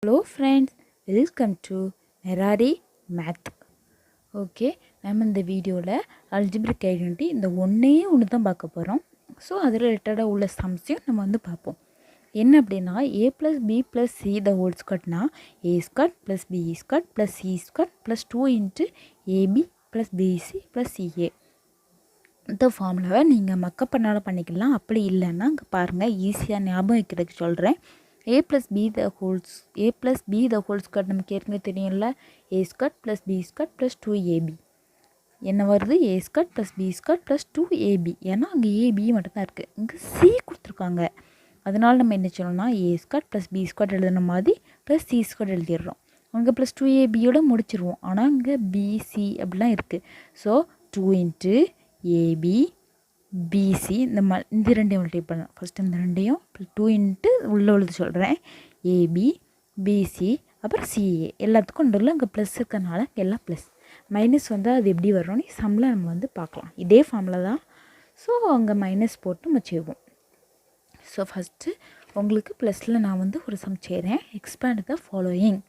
Hello friends, welcome to Merari Math. Okay, நம்ம இந்த வீடியோவில் அல்ஜிப்ரிக் ஐடென்டிட்டி இந்த ஒன்றே ஒன்று தான் பார்க்க போகிறோம். ஸோ அது ரிலேட்டடாக உள்ள சம்ஸையும் நம்ம வந்து பார்ப்போம். என்ன அப்படின்னா a + b + c the whole ஸ்கொயர்னா a² + b² + c² + 2 × ab + bc + ca. இந்த ஃபார்முலாவை நீங்கள் மக்கப் பண்ணாலும் பண்ணிக்கலாம். அப்படி இல்லைன்னா இங்கே பாருங்கள், ஈஸியாக ஞாபகம் வைக்கிறதுக்கு சொல்கிறேன். a + b the whole square நமக்கு ஏற்கனவே தெரியும்ல, a² + b² + 2ab. என்ன வருது? a² + b² + 2ab. ஏன்னா அங்கே ab மட்டும்தான் இருக்குது, இங்கே c கொடுத்துருக்காங்க. அதனால் நம்ம என்ன சொல்லணும்னா a² + b² எழுதுன மாதிரி +c² எழுதிடுறோம். அங்கே +2ab முடிச்சிருவோம். ஆனால் இங்கே bc அப்படிலாம் இருக்குது. ஸோ 2 × ab bc இந்த ரெண்டையும் மல்டிப்ளை பண்ணலாம். ஃபஸ்ட்டு இந்த ரெண்டையும் 2 உள்ள உள்ளது சொல்கிறேன். ab bc அப்புறம் ca எல்லாத்துக்கும் நடுவில் இங்கே ப்ளஸ் இருக்கிறதுனால எல்லாம் ப்ளஸ். மைனஸ் வந்தால் அது எப்படி வரும்னு சம்மில் நம்ம வந்து பார்க்கலாம். இதே ஃபார்மில் தான். ஸோ அங்கே மைனஸ் போட்டு நம்ம செய்வோம். ஸோ ஃபஸ்ட்டு உங்களுக்கு ப்ளஸில் நான் வந்து ஒரு சம் செய்கிறேன். Expand the following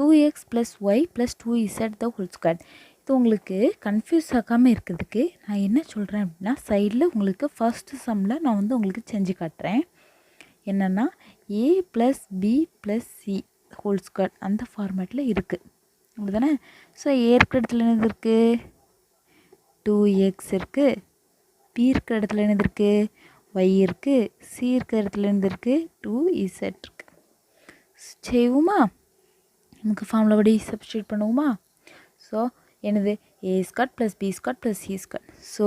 2x + y + 2z the whole square. இது உங்களுக்கு கன்ஃபியூஸ் ஆகாமல் இருக்கிறதுக்கு நான் என்ன சொல்கிறேன் அப்படின்னா, சைடில் உங்களுக்கு ஃபஸ்ட்டு சம்மில் நான் வந்து உங்களுக்கு செஞ்சு காட்டுறேன். என்னென்னா a + b + c whole square அந்த ஃபார்மேட்டில் இருக்குது, அப்படி தானே? ஸோ a இருக்கிற இடத்துல என்னது இருக்குது? 2x இருக்குது. b இருக்கிற இடத்துல என்னது இருக்குது? y இருக்குது. c இருக்கிற இடத்துல என்னது இருக்குது? 2z இருக்குது. செய்வோமா? நமக்கு ஃபார்முலா படி சப்ஸ்டியூட் பண்ணுவோமா? ஸோ என்னது? a² + b² + c². So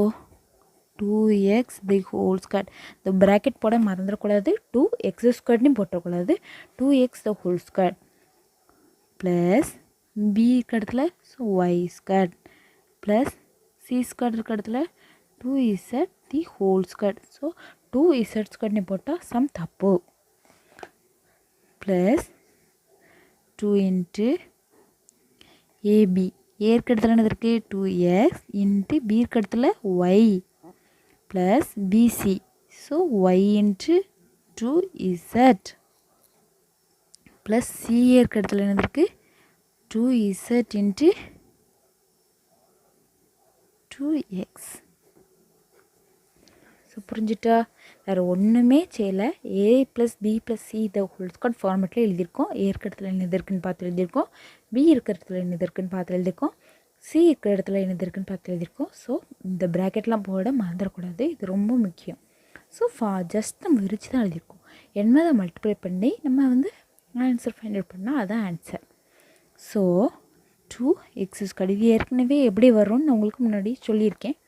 2x the whole square. இந்த ப்ராக்கெட் போட மறந்துடக்கூடாது. 2x² போட்டக்கூடாது. 2x த ஹோல் ஸ்கொயர் ப்ளஸ் b இருக்க இடத்துல y² ப்ளஸ் c² இருக்க இடத்துல 2z the whole square. So 2z² போட்டால் சம் தப்பு. Plus 2 × ab. a இருக்க இடத்துல என்னது இருக்குது? 2x × b இருக்க இடத்துல y plus bc. So y × 2z plus c இருக்க இடத்துல என்னது இருக்குது? 2z × 2x. ஸோ புரிஞ்சுட்டா? வேறு ஒன்றுமே செய்யலை. a + b + c the whole square ஃபார்மேட்டில் எழுதியிருக்கோம். a இருக்கிற இடத்துல என்னது இருக்குன்னு பார்த்து எழுதியிருக்கோம். b இருக்கிற இடத்துல என்னது இருக்குன்னு பார்த்து எழுதியிருக்கோம். c இருக்கிற இடத்துல என்னது இருக்குன்னு பார்த்து எழுதியிருக்கோம். ஸோ இந்த ப்ராக்கெட்லாம் போட மறந்துடக்கூடாது, இது ரொம்ப முக்கியம். ஸோ ஜஸ்ட் நம்ம விரிச்சு தான் எழுதியிருக்கோம். என்பதை மல்டிப்ளை பண்ணி நம்ம வந்து ஆன்சர் ஃபைண்ட் அவுட் பண்ணால் அதான் ஆன்சர். So 2x². இது ஏற்கனவே எப்படி வரும்னு நான் உங்களுக்கு முன்னாடி சொல்லியிருக்கேன்.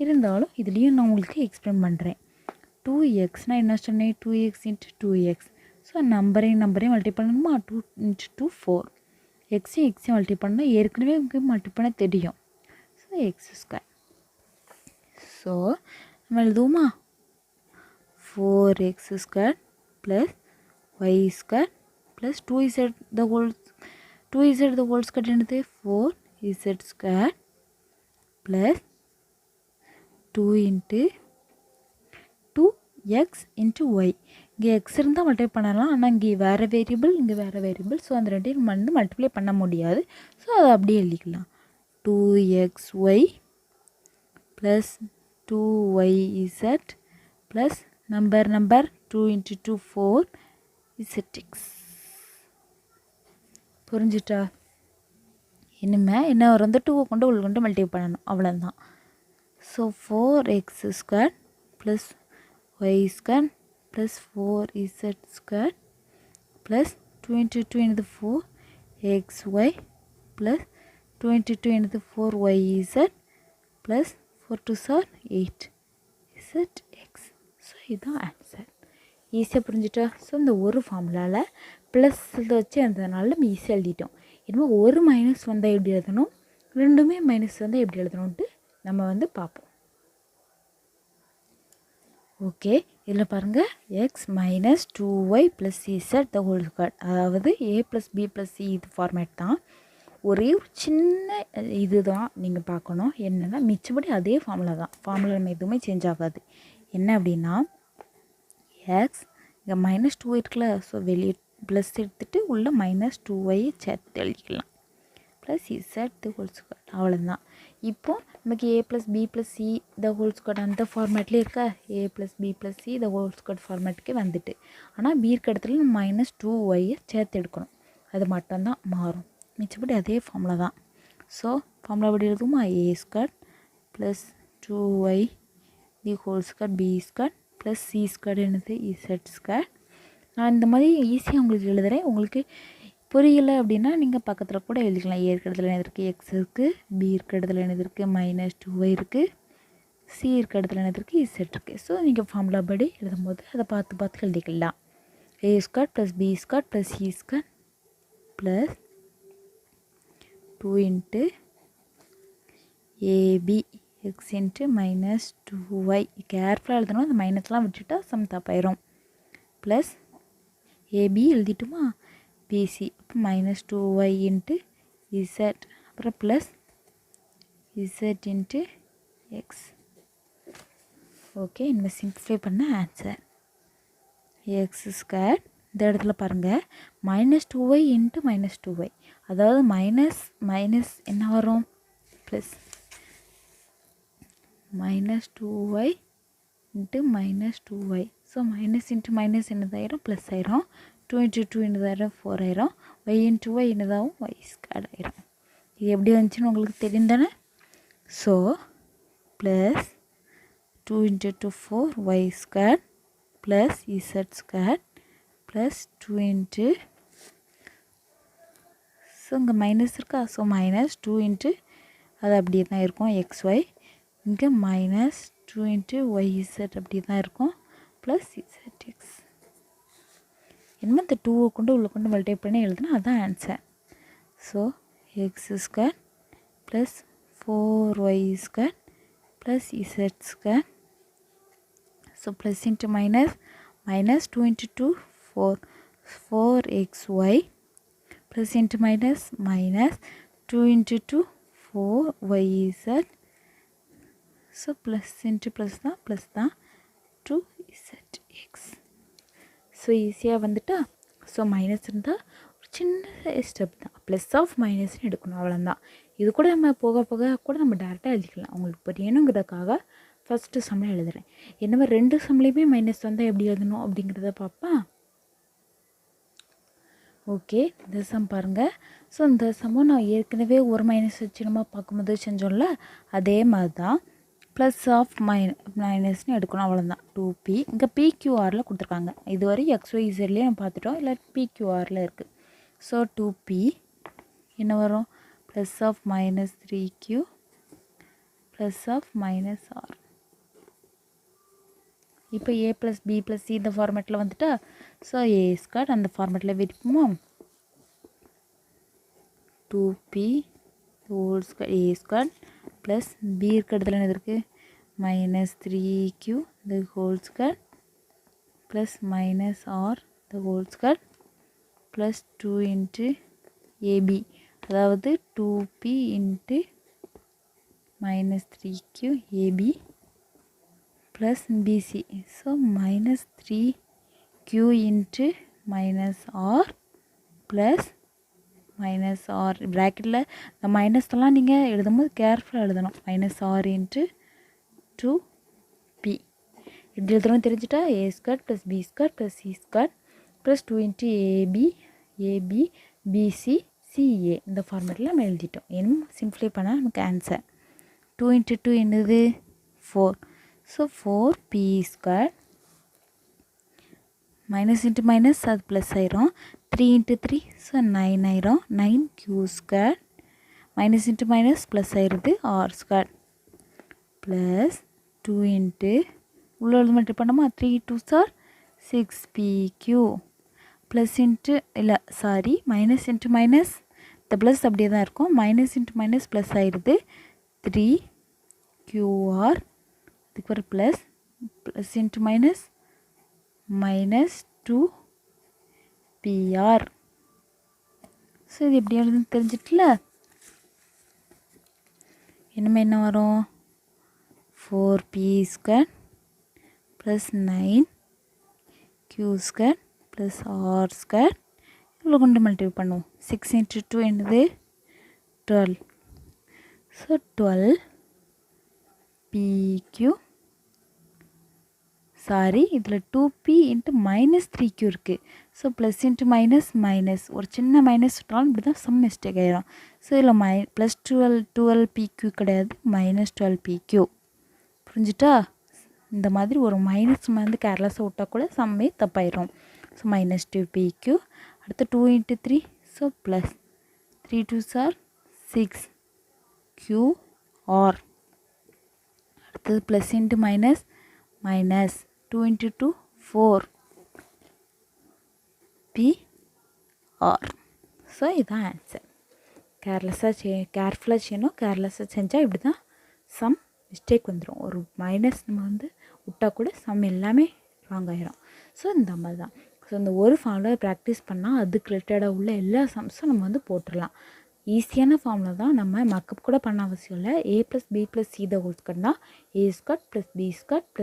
இருந்தாலும் இதுலேயும் நான் உங்களுக்கு எக்ஸ்பிளைன் பண்ணுறேன். 2xனால் என்ன சொன்னேன்? 2x × 2x. ஸோ நம்பரையும் மல்டிப்ளை பண்ணணுமா? 2 × 2 4. எக்ஸையும் மல்டிப்ளை பண்ணால் ஏற்கனவே உங்களுக்கு மல்டிப்ளை பண்ண தெரியும். So x². ஸோ நம்ம எழுதுவோமா? 4x² + y² + 2z த ஹோல் ஸ்கொயர் என்னது? 4z² plus 2 × 2x × y. இங்கே எக்ஸ் இருந்தால் மல்டிப்ளை பண்ணலாம், ஆனால் இங்கே வேறு வேரியபிள், இங்கே வேறு வேரியபிள். ஸோ அந்த ரெண்டையும் நம்ம வந்து மல்டிப்ளை பண்ண முடியாது. ஸோ அதை அப்படியே எழுதிக்கலாம். 2xy plus 2yz plus number 2 × 2 4zx. புரிஞ்சுட்டா? இனிமேல் என்ன வரும்? அந்த 2 கொண்டு மல்டிப்ளை பண்ணணும், அவ்வளோதான். So 4x² plus y² plus 4z² plus 2 × 2 என்னது? 4xy ப்ளஸ் 2 × 2 என்னது? 4yz plus 4 2s are 8zx. So இதுதான் ஆன்சர். ஈஸியாக புரிஞ்சுட்டா? ஸோ இந்த ஒரு ஃபார்முலாவில் ப்ளஸ் வச்சு இருந்ததுனால நம்ம ஈஸியாக எழுதிட்டோம். இனிமேல் ஒரு மைனஸ் வந்தால் எப்படி எழுதணும், ரெண்டுமே மைனஸ் வந்தால் எப்படி எழுதணுன்ட்டு நம்ம வந்து பார்ப்போம். ஓகே, இதில் பாருங்கள், x - 2y + cz த ஹோல் ஸ்கொயர். அதாவது a + b + c இது ஃபார்மேட் தான். ஒரே ஒரு சின்ன இது தான் நீங்கள் பார்க்கணும். என்னென்னா மிச்சபடி அதே ஃபார்முலா தான். ஃபார்முலா நம்ம எதுவுமே சேஞ்ச் ஆகாது. என்ன அப்படின்னா, எக்ஸ் இங்கே -2 இருக்குல்ல, ஸோ வெளியே ப்ளஸ் எடுத்துகிட்டு உள்ள -2y சேர்த்து எழுதிக்கலாம். Plus Z the whole square. அவ்வளோதான். இப்போது நமக்கு a + b + c the whole square அந்த ஃபார்மேட்லேயே இருக்கா, a + b + c the whole square ஃபார்மேட்டுக்கே வந்துட்டு. ஆனால் b இருக்க இடத்துல நம்ம -2y சேர்த்து எடுக்கணும். அது மட்டும்தான் மாறும். மிச்சப்படி அதே ஃபார்முலா தான். ஸோ ஃபார்முலா எப்படி எழுதுமா, a² + 2y the whole square b² + c² என்னது z². நான் இந்த மாதிரி ஈஸியாக உங்களுக்கு எழுதுகிறேன். உங்களுக்கு புரியலை அப்படின்னா நீங்கள் பக்கத்தில் கூட எழுதிக்கலாம். a இருக்க இடத்துல என்ன இருக்குது, x இருக்குது, b இருக்க இடத்துல என்ன இருக்குது, -2y இருக்குது, c இருக்க இடத்துல என்ன இருக்குது, z இருக்குது. ஸோ நீங்கள் ஃபார்முலா படி எழுதும்போது அதை பார்த்து எழுதிக்கலாம். a² + b² + c² + 2 × ab x × -2y. கேர்ஃபுல்லாக எழுதணும். அந்த மைனஸ்லாம் விட்டுட்டா சம் தப்பாயிரும். ப்ளஸ் ab எழுதிட்டுமா, bc அப்போ -2y × z அப்புறம் ப்ளஸ் z × x. ஓகே, நம்ம சிம்பிளிஃபை பண்ண ஆன்சர் x². இந்த இடத்துல பாருங்கள் -2y × -2y, அதாவது மைனஸ் என்ன வரும், plus -2y × -2y. So minus into minus என்னதாயிரும், ப்ளஸ் ஆயிரும். 2 × 2 என்னதாயிரும், 4 ஆயிரும். y × y என்னதாகும், y² ஆயிரும். இது எப்படி வந்துச்சுன்னு உங்களுக்கு தெரியும் தானே. So plus 2 × 2 4y² plus z² plus 2 × so இங்கே மைனஸ் இருக்கா, ஸோ -2 × அது அப்படியே தான் இருக்கும் xy. இங்கே -2 × yz அப்படி தான் இருக்கும் ப்ளஸ் zx. என்னமோ இந்த 2 கொண்டு உள்ள கொண்டு மல்டிப்ளை பண்ணி எழுதுனா அதுதான் answer. So x² plus 4y² plus z². So plus into minus -2 × 2 4xy plus into minus -2 × 2 4yz. So plus into plus தான் 2zx. ஸோ ஈஸியாக வந்துட்டா. ஸோ மைனஸ் இருந்தால் ஒரு சின்ன ஸ்டெப் தான், ப்ளஸ் ஆஃப் மைனஸ்னு எடுக்கணும், அவ்வளோதான். இது கூட நம்ம போக கூட நம்ம டேரெக்டாக எழுதிக்கலாம். உங்களுக்கு புரியணுங்கிறதுக்காக ஃபஸ்ட்டு சம்மில் எழுதுகிறேன். என்னவோ 2 சம்லேயுமே மைனஸ் வந்தால் எப்படி எழுதணும் அப்படிங்கிறத பார்ப்பா. ஓகே, இந்த சம் பாருங்கள். ஸோ இந்த சம்மும் நான் ஏற்கனவே ஒரு மைனஸ் வச்சு நம்ம பார்க்கும்போது செஞ்சோம்ல, அதே மாதிரி தான் ப்ளஸ் ஆஃப் மைனஸ்னு எடுக்கணும், அவ்வளோதான். 2p இங்கே PQRல கொடுத்துருக்காங்க. இதுவரை XYZலேயே நம்ம பார்த்துட்டோம், இல்லை PQRல இருக்குது. ஸோ 2p என்ன வரும், plus of -3q plus of -r. இப்போ a + b + c இந்த ஃபார்மேட்டில் வந்துட்டா. ஸோ a² அந்த ஃபார்மேட்டில் விரிப்போமா, 2p whole square a² plus b இருக்க இடத்துல என்ன இருக்குது, -3q த ஹோல் ஸ்கொயர் ப்ளஸ் -r த ஹோல் ஸ்கொயர் ப்ளஸ் 2 × ab, அதாவது 2p × -3q ab plus bc. So -3q × -r plus -r. ப்ராக்கெட்டில் இந்த மைனஸ்லாம் நீங்கள் எழுதும்போது கேர்ஃபுல்லாக எழுதணும். -r × 2p இப்படி எழுதுறோம் தெரிஞ்சுட்டா. a² + b² + c² plus 2 × ab bc ca இந்த ஃபார்மேட்டில் நம்ம எழுதிட்டோம். இன்னும் சிம்பிளை பண்ணால் நமக்கு ஆன்சர் 2 × 2 என்னது 4. So 4p² minus into minus அது ப்ளஸ் ஆயிரும். 3 × 3 ஸோ 9 ஆயிரும். 9q² minus into minus plus ஆயிடுது r² ப்ளஸ் 2 × உள்ள மல்டிப்ளை பண்ணோமா, 3 × 2 = 6pq ப்ளஸ் இன்ட்டு இல்லை சாரி மைனஸ் இன்ட்டு மைனஸ் இந்த ப்ளஸ் அப்படியே தான் இருக்கும். மைனஸ் இன்ட்டு மைனஸ் ப்ளஸ் ஆயிடுது 3qr. அதுக்கு ஒரு plus into minus -2pr. So இது எப்படி எழுதுன்னு தெரிஞ்சிட்டுல. இனிமே என்ன வரும், 4p² plus 9q² plus r² இவ்வளோ கொண்டு மல்டிப்ளை பண்ணுவோம். 6 × 2 என்னது 12. ஸோ 12 PQ சாரி இதில் 2P × -3Q இருக்குது. ஸோ ப்ளஸ் இன்ட்டு மைனஸ் ஒரு சின்ன மைனஸ் விட்டாலும் இப்படி தான் சம் மிஸ்டேக் ஆகிடும். ஸோ இதில் ப்ளஸ் 12 PQ கிடையாது -12PQ. புரிஞ்சுட்டா? இந்த மாதிரி ஒரு மைனஸ் வந்து கேர்லெஸ்ஸாக விட்டால் கூட சம்மே தப்பாயிடும். So -2PQ. அடுத்து 2 × 3 so plus 3 2s are 6 QR. அடுத்தது plus into minus 2 × 2 4 PR. So இதுதான் ஆன்சர். கேர்ஃபுல்லாக செய்யணும். கேர்லெஸ்ஸாக செஞ்சால் இப்படி தான் சம் மிஸ்டேக் வந்துடும். ஒரு மைனஸ் நம்ம வந்து விட்டால் கூட சம் எல்லாமே ராங் ஆகிடும். ஸோ இந்த மாதிரி தான். ஸோ இந்த ஒரு ஃபார்முலா ப்ராக்டிஸ் பண்ணால் அதுக்கு ரிலேட்டடாக உள்ள எல்லா சம்ஸும் நம்ம வந்து போட்டுடலாம். ஈஸியான ஃபார்முலா தான். நம்ம மக்கப் கூட பண்ண அவசியம் இல்லை. A + B + C the whole ஸ்கொயர்னா A² + B²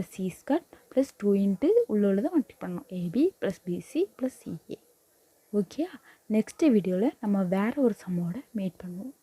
+ C² + 2 இன்ட்டு உள்ளதை மல்டிப்ளை பண்ணணும். AB + BC + CA. Okay, next வீடியோவில் நம்ம வேறு ஒரு சம்மோட மீட் பண்ணுவோம்.